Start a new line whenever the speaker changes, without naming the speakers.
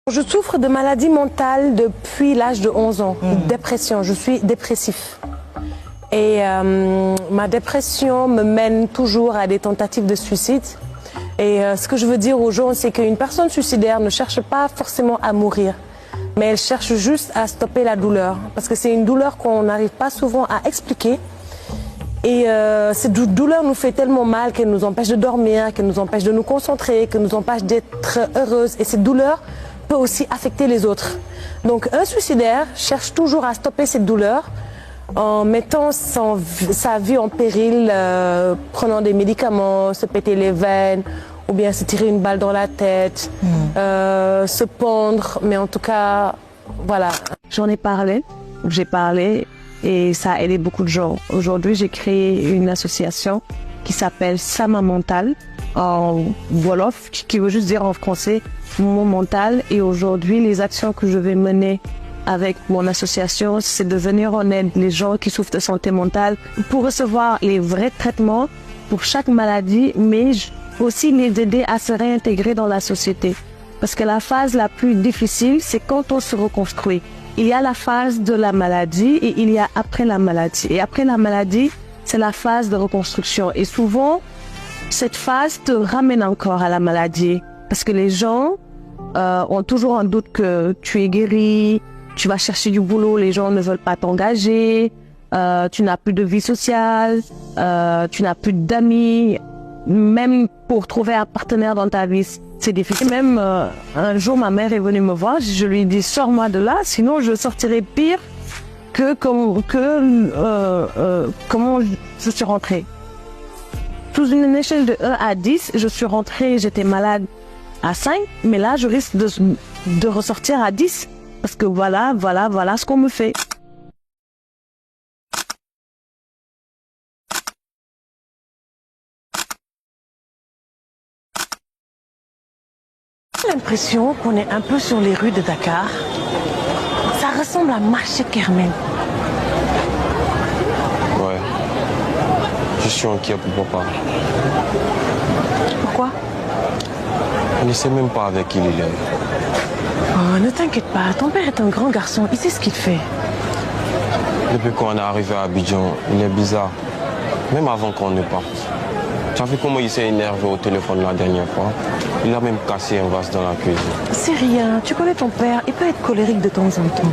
Je souffre de maladie mentale depuis l'âge de 11 ans. Dépression, je suis dépressif. Et ma dépression me mène toujours à des tentatives de suicide. Et ce que je veux dire aux gens, c'est qu'une personne suicidaire ne cherche pas forcément à mourir, mais elle cherche juste à stopper la douleur. Parce que c'est une douleur qu'on n'arrive pas souvent à expliquer. Et cette douleur nous fait tellement mal qu'elle nous empêche de dormir, qu'elle nous empêche de nous concentrer, qu'elle nous empêche d'être heureuse. Et cette douleur peut aussi affecter les autres. Donc un suicidaire cherche toujours à stopper cette douleur en mettant sa vie en péril, prenant des médicaments, se péter les veines, ou bien se tirer une balle dans la tête, se pendre, mais en tout cas, voilà.
J'en ai parlé, j'ai parlé et ça a aidé beaucoup de gens. Aujourd'hui, j'ai créé une association qui s'appelle Sama Mental, en Wolof, qui veut juste dire en français mon mental. Et aujourd'hui, les actions que je vais mener avec mon association, c'est de venir en aide les gens qui souffrent de santé mentale pour recevoir les vrais traitements pour chaque maladie, mais aussi les aider à se réintégrer dans la société. Parce que la phase la plus difficile, c'est quand on se reconstruit. Il y a la phase de la maladie et il y a après la maladie. Et après la maladie, c'est la phase de reconstruction. Et souvent, cette phase te ramène encore à la maladie. Parce que les gens ont toujours un doute que tu es guéri, tu vas chercher du boulot, les gens ne veulent pas t'engager, tu n'as plus de vie sociale, tu n'as plus d'amis. Même pour trouver un partenaire dans ta vie, c'est difficile. Même un jour, ma mère est venue me voir, je lui ai dit « Sors-moi de là, sinon je sortirai pire que comment je suis rentrée. » Sous une échelle de 1 à 10, je suis rentrée, j'étais malade à 5, mais là, je risque de ressortir à 10. Parce que voilà ce qu'on me fait.
J'ai l'impression qu'on est un peu sur les rues de Dakar. Ça ressemble à marché Kermel.
Ouais. Je suis inquiet pour papa.
Pourquoi?
On ne sait même pas avec qui il est.
Oh, ne t'inquiète pas, ton père est un grand garçon, il sait ce qu'il fait.
Depuis qu'on est arrivé à Abidjan, il est bizarre. Même avant qu'on ne parte. Tu as vu comment il s'est énervé au téléphone la dernière fois? Il a même cassé un vase dans la cuisine.
C'est rien, tu connais ton père, il peut être colérique de temps en temps.